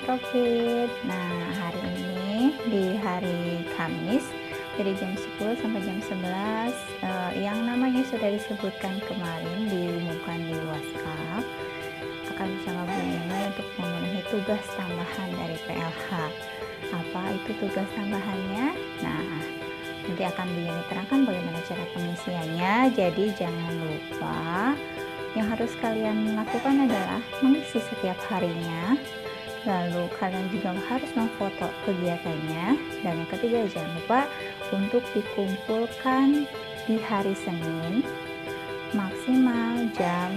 Profit. Nah, hari ini di hari Kamis dari jam 10 sampai jam 11 yang namanya sudah disebutkan kemarin diumumkan di WhatsApp akan bersama Bu Nini untuk memenuhi tugas tambahan dari PLH. Apa itu tugas tambahannya? Nah, nanti akan Bu Nini terangkan bagaimana cara pengisiannya. Jadi jangan lupa yang harus kalian lakukan adalah mengisi setiap harinya. Lalu kalian juga harus memfoto kegiatannya. Dan yang ketiga, jangan lupa untuk dikumpulkan di hari Senin maksimal jam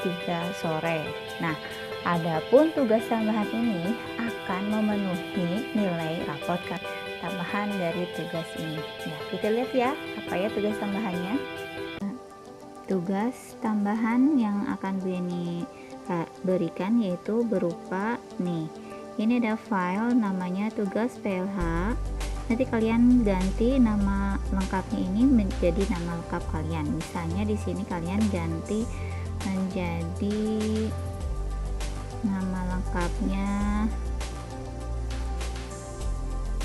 3 sore. Nah, adapun tugas tambahan ini akan memenuhi nilai rapot tambahan dari tugas ini. Ya, kita lihat ya, apa ya tugas tambahannya. Tugas tambahan yang akan Bu Yeni berikan yaitu berupa nih, ini ada file namanya tugas PLH. Nanti kalian ganti nama lengkapnya ini menjadi nama lengkap kalian. Misalnya di sini kalian ganti menjadi nama lengkapnya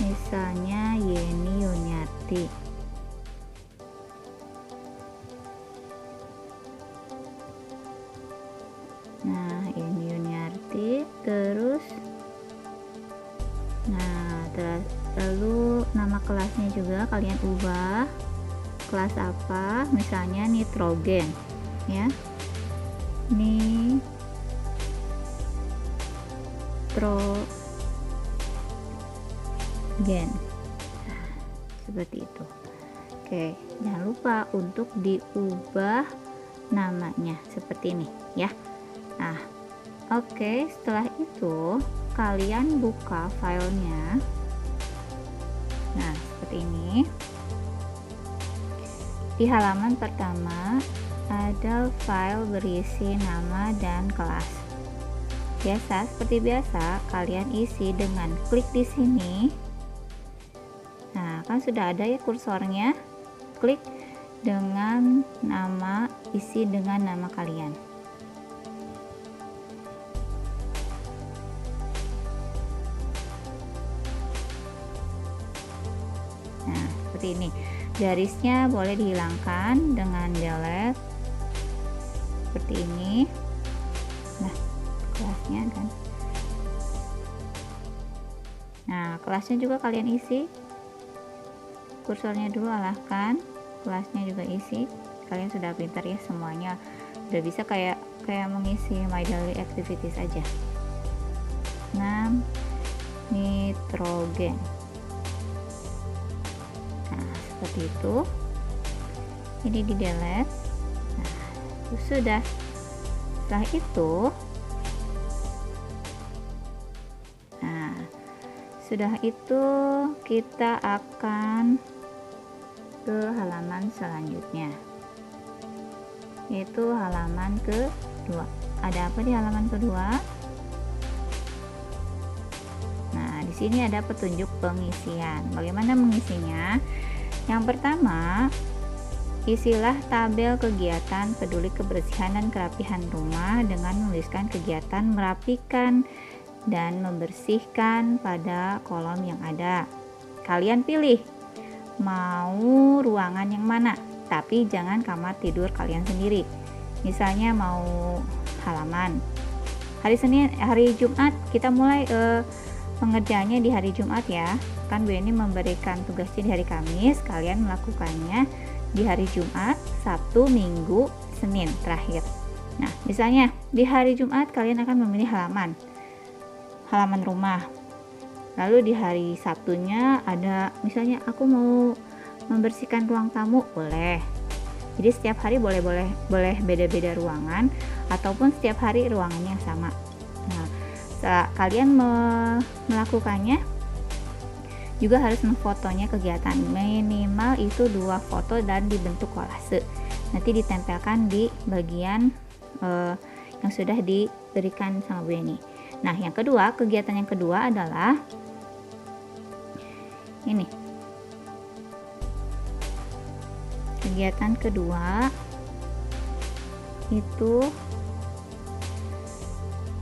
misalnya Yeni Yuniarti. Nah, ini Yuniarti, terus lalu nama kelasnya juga kalian ubah, kelas apa, misalnya nitrogen ya, nitrogen. Nah, seperti itu. Oke, jangan lupa untuk diubah namanya seperti ini ya. Nah, oke, setelah itu kalian buka filenya. Nah, seperti ini. Di halaman pertama ada file berisi nama dan kelas. Seperti biasa, kalian isi dengan klik di sini. Nah, kan sudah ada ya kursornya. Klik dengan nama, isi dengan nama kalian. Nah, seperti ini. Garisnya boleh dihilangkan dengan delete seperti ini. Nah, kelasnya kan. Nah, kelasnya juga kalian isi. Kursornya dulu alahkan, kelasnya juga isi. Kalian sudah pintar ya semuanya. Udah bisa kayak mengisi my daily activities aja. 6 nitrogen. Seperti itu. Ini di delete. Nah, itu sudah. Setelah itu, kita akan ke halaman selanjutnya, yaitu halaman kedua. Ada apa di halaman kedua? Nah, di sini ada petunjuk pengisian. Bagaimana mengisinya? Yang pertama, isilah tabel kegiatan peduli kebersihan dan kerapihan rumah dengan menuliskan kegiatan merapikan dan membersihkan pada kolom yang ada. Kalian pilih mau ruangan yang mana, tapi jangan kamar tidur kalian sendiri. Misalnya mau halaman. Hari Jumat kita mulai pengerjaannya di hari Jumat ya. Kan Bu Yeni memberikan tugasnya di hari Kamis, kalian melakukannya di hari Jumat, Sabtu, Minggu, Senin terakhir. Nah, misalnya di hari Jumat kalian akan memilih halaman rumah. Lalu di hari Sabtunya ada misalnya aku mau membersihkan ruang tamu, boleh. Jadi setiap hari boleh beda-beda ruangan ataupun setiap hari ruangannya yang sama. Nah, setelah kalian melakukannya juga harus memfotonya kegiatan, minimal itu 2 foto dan dibentuk kolase. Nanti ditempelkan di bagian yang sudah diberikan sama Bu Yeni. Nah, yang kedua, kegiatan yang kedua adalah ini. Kegiatan kedua itu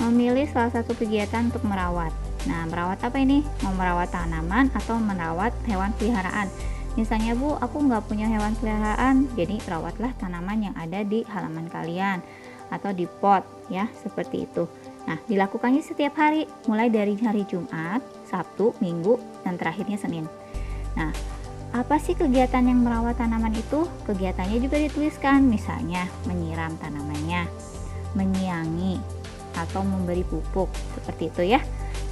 memilih salah satu kegiatan untuk merawat. Nah, merawat apa ini? Mau merawat tanaman atau merawat hewan peliharaan? Misalnya, Bu, aku nggak punya hewan peliharaan, jadi rawatlah tanaman yang ada di halaman kalian atau di pot, ya, seperti itu. Nah, dilakukannya setiap hari, mulai dari hari Jumat, Sabtu, Minggu, dan terakhirnya Senin. Nah, apa sih kegiatan yang merawat tanaman itu? Kegiatannya juga dituliskan, misalnya menyiram tanamannya, menyiangi, atau memberi pupuk, seperti itu ya.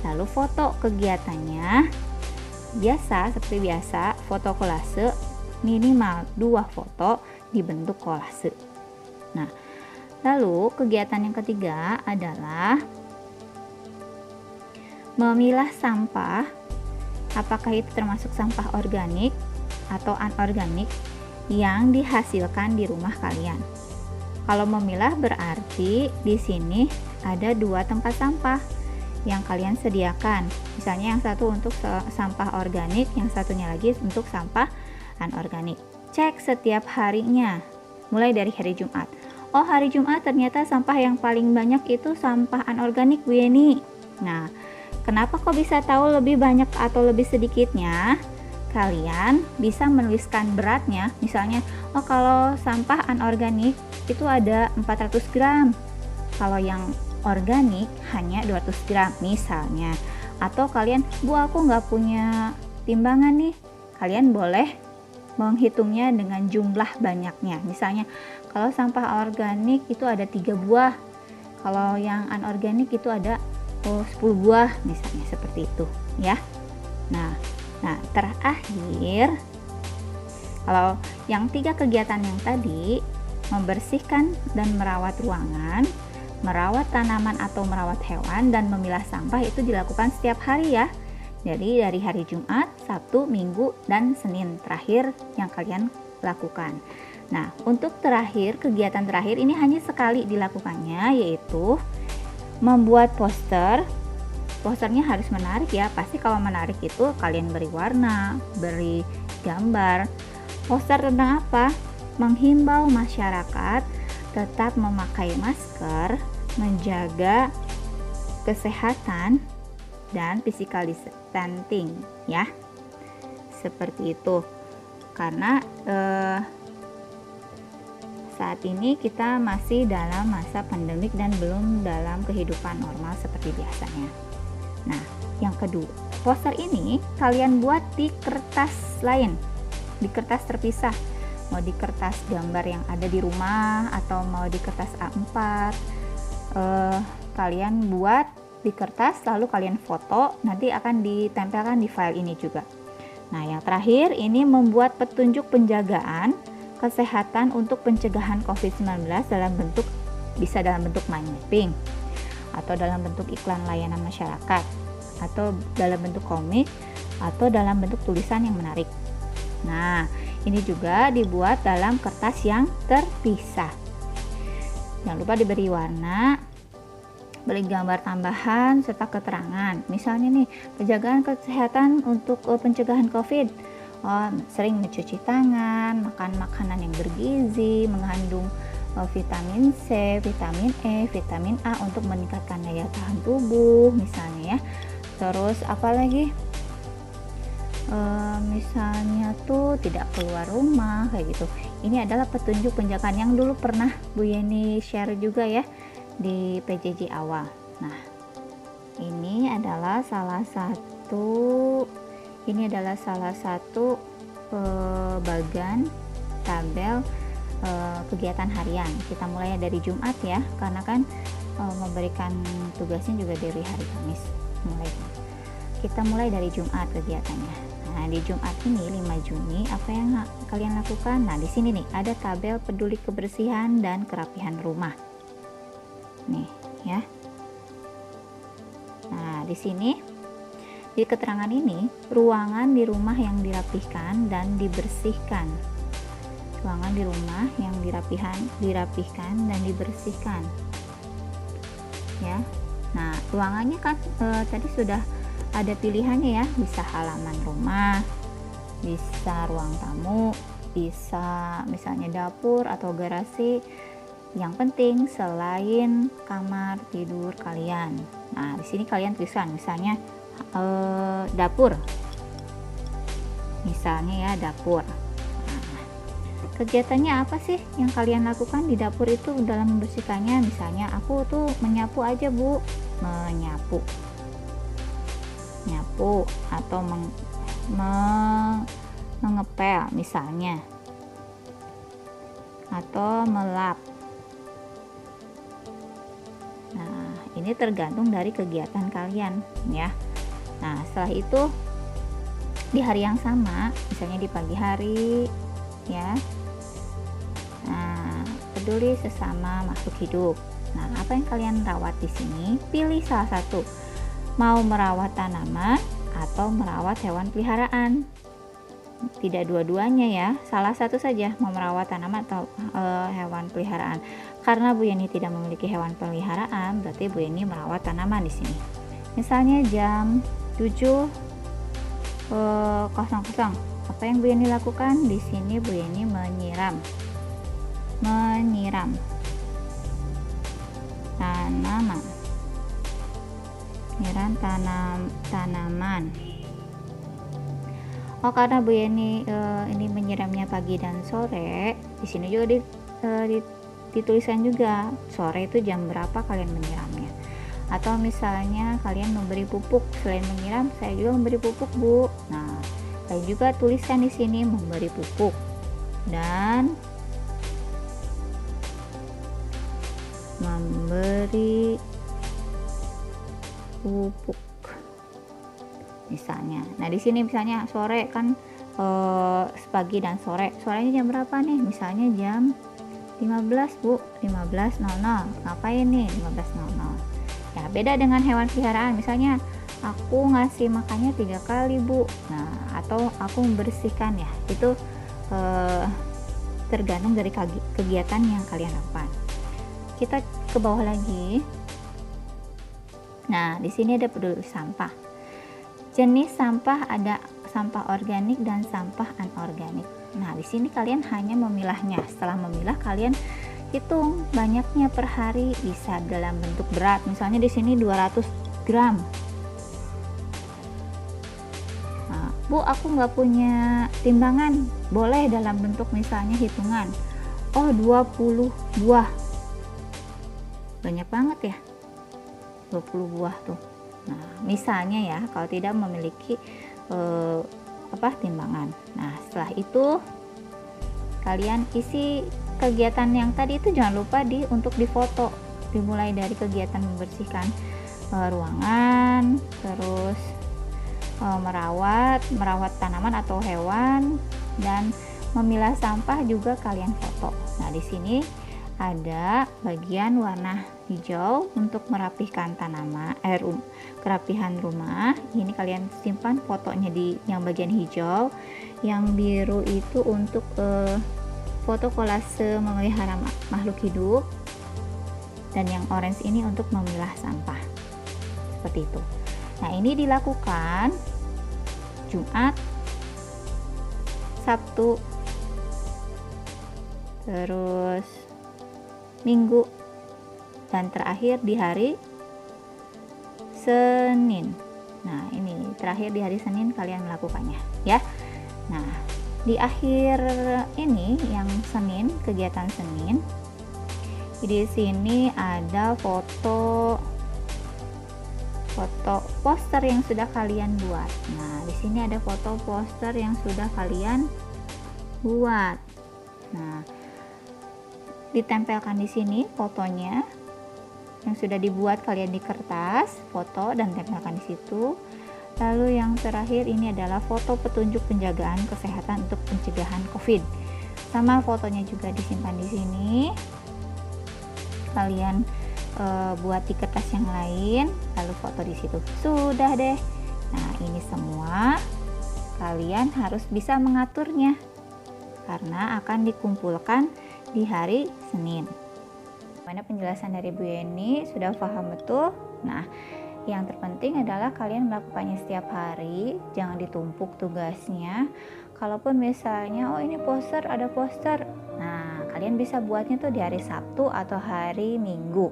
Lalu foto kegiatannya, seperti biasa, foto kolase, minimal 2 foto dibentuk kolase. Nah, lalu kegiatan yang ketiga adalah memilah sampah. Apakah itu termasuk sampah organik atau anorganik yang dihasilkan di rumah kalian? Kalau memilah berarti di sini ada 2 tempat sampah yang kalian sediakan. Misalnya yang satu untuk sampah organik, yang satunya lagi untuk sampah anorganik. Cek setiap harinya, mulai dari hari Jumat. Oh, hari Jumat ternyata sampah yang paling banyak itu sampah anorganik, Bu Yeni. Nah, kenapa kok bisa tahu lebih banyak atau lebih sedikitnya? Kalian bisa menuliskan beratnya. Misalnya, oh kalau sampah anorganik itu ada 400 gram. Kalau yang organik hanya 200 gram misalnya. Atau kalian, Bu, aku nggak punya timbangan nih. Kalian boleh menghitungnya dengan jumlah banyaknya. Misalnya, kalau sampah organik itu ada 3 buah. Kalau yang anorganik itu ada 10 buah misalnya, seperti itu ya. Nah, terakhir, kalau yang 3 kegiatan yang tadi, membersihkan dan merawat ruangan, merawat tanaman atau merawat hewan, dan memilah sampah itu dilakukan setiap hari ya. Jadi dari hari Jumat, Sabtu, Minggu, dan Senin terakhir yang kalian lakukan. Nah, untuk kegiatan terakhir ini hanya sekali dilakukannya, yaitu membuat poster. Posternya harus menarik ya. Pasti kalau menarik itu kalian beri warna, beri gambar. Poster tentang apa? Menghimbau masyarakat tetap memakai masker, menjaga kesehatan, dan physical distancing ya. Seperti itu. Karena saat ini kita masih dalam masa pandemik dan belum dalam kehidupan normal seperti biasanya. Nah, yang kedua, poster ini kalian buat di kertas lain, di kertas terpisah. Mau di kertas gambar yang ada di rumah atau mau di kertas A4, kalian buat di kertas lalu kalian foto, nanti akan ditempelkan di file ini juga. Nah, yang terakhir ini membuat petunjuk penjagaan kesehatan untuk pencegahan COVID-19 bisa dalam bentuk mind mapping, atau dalam bentuk iklan layanan masyarakat, atau dalam bentuk komik, atau dalam bentuk tulisan yang menarik. Nah, ini juga dibuat dalam kertas yang terpisah. Jangan lupa diberi warna, beri gambar tambahan serta keterangan. Misalnya nih, penjagaan kesehatan untuk pencegahan COVID. Sering mencuci tangan, makan makanan yang bergizi, mengandung vitamin C, vitamin E, vitamin A untuk meningkatkan daya tahan tubuh misalnya ya. Terus apalagi misalnya tuh tidak keluar rumah kayak gitu. Ini adalah petunjuk penjagaan yang dulu pernah Bu Yeni share juga ya di PJJ awal. Nah, ini adalah salah satu bagan tabel kegiatan harian. Kita mulai dari Jumat ya, karena kan memberikan tugasnya juga dari hari Kamis. Kita mulai dari Jumat kegiatannya. Nah, di Jumat ini 5 Juni apa yang kalian lakukan? Nah, di sini nih ada tabel peduli kebersihan dan kerapihan rumah. Nih ya. Nah, di sini di keterangan ini, ruangan di rumah yang dirapihkan dan dibersihkan. Ruangan di rumah yang dirapihkan dan dibersihkan. Ya. Nah, ruangannya kan tadi sudah ada pilihannya ya, bisa halaman rumah, bisa ruang tamu, bisa misalnya dapur atau garasi. Yang penting selain kamar tidur kalian. Nah, di sini kalian tuliskan misalnya dapur, misalnya ya dapur. Kegiatannya apa sih yang kalian lakukan di dapur itu dalam membersihkannya? Misalnya aku tuh menyapu aja Bu, menyapu atau mengepel misalnya, atau melap. Nah, ini tergantung dari kegiatan kalian ya. Nah, setelah itu di hari yang sama, misalnya di pagi hari ya. Nah, peduli sesama makhluk hidup. Nah, apa yang kalian rawat di sini? Pilih salah satu. Mau merawat tanaman atau merawat hewan peliharaan. Tidak dua-duanya ya, salah satu saja, mau merawat tanaman atau hewan peliharaan. Karena Bu Yeni tidak memiliki hewan peliharaan, berarti Bu Yeni merawat tanaman di sini. Misalnya jam 7.00, apa yang Bu Yeni lakukan? Di sini Bu Yeni menyiram tanaman, tanaman. Oh, karena Bu Yeni ini menyiramnya pagi dan sore, di sini juga dituliskan juga sore itu jam berapa kalian menyiramnya. Atau misalnya kalian memberi pupuk, selain menyiram saya juga memberi pupuk Bu. Nah, saya juga tuliskan di sini memberi pupuk dan memberi pupuk misalnya. Nah, di sini misalnya sore kan pagi dan sore. Sorenya jam berapa nih? Misalnya jam 15 Bu, 15.00. Ngapain nih 15.00? Ya, beda dengan hewan peliharaan. Misalnya aku ngasih makannya 3 kali Bu. Nah, atau aku membersihkan ya. Itu tergantung dari kegiatan yang kalian lakukan. Kita ke bawah lagi. Nah, di sini ada peduli sampah. Jenis sampah ada sampah organik dan sampah anorganik. Nah, di sini kalian hanya memilahnya. Setelah memilah, kalian hitung banyaknya per hari, bisa dalam bentuk berat. Misalnya di sini 200 gram. Nah, Bu, aku nggak punya timbangan. Boleh dalam bentuk misalnya hitungan. Oh, 20 buah. Banyak banget ya. 20 buah tuh. Nah, misalnya ya, kalau tidak memiliki timbangan. Nah, setelah itu kalian isi kegiatan yang tadi itu, jangan lupa untuk difoto. Dimulai dari kegiatan membersihkan ruangan, terus merawat tanaman atau hewan, dan memilah sampah juga kalian foto. Nah, di sini ada bagian warna hijau untuk merapihkan tanaman, kerapihan rumah. Ini kalian simpan fotonya di yang bagian hijau. Yang biru itu untuk foto kolase memelihara makhluk hidup, dan yang orange ini untuk memilah sampah. Seperti itu. Nah, ini dilakukan Jumat, Sabtu, terus Minggu, dan terakhir di hari Senin. Nah, ini terakhir di hari Senin kalian melakukannya ya. Nah, di akhir ini yang Senin, kegiatan Senin, di sini ada foto poster yang sudah kalian buat. Nah, di sini ada foto poster yang sudah kalian buat. Nah, ditempelkan di sini fotonya yang sudah dibuat kalian di kertas, foto dan tempelkan di situ. Lalu yang terakhir ini adalah foto petunjuk penjagaan kesehatan untuk pencegahan COVID. Sama fotonya juga disimpan di sini. Kalian buat di kertas yang lain, lalu foto di situ. Sudah deh. Nah, ini semua kalian harus bisa mengaturnya karena akan dikumpulkan di hari Senin. Mana penjelasan dari Bu Yeni, sudah paham betul? Nah, yang terpenting adalah kalian melakukannya setiap hari, jangan ditumpuk tugasnya. Kalaupun misalnya, oh ini poster, ada poster, nah kalian bisa buatnya tuh di hari Sabtu atau hari Minggu,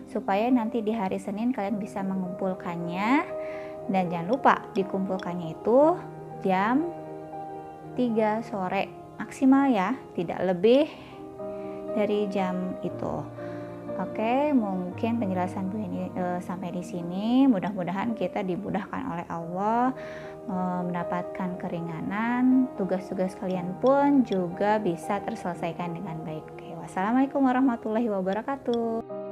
supaya nanti di hari Senin kalian bisa mengumpulkannya Dan jangan lupa dikumpulkannya itu jam 3 sore maksimal ya, tidak lebih dari jam itu. Oke, mungkin penjelasan Bu ini sampai di sini. Mudah-mudahan kita dimudahkan oleh Allah, mendapatkan keringanan, tugas-tugas kalian pun juga bisa terselesaikan dengan baik. Oke, wassalamualaikum warahmatullahi wabarakatuh.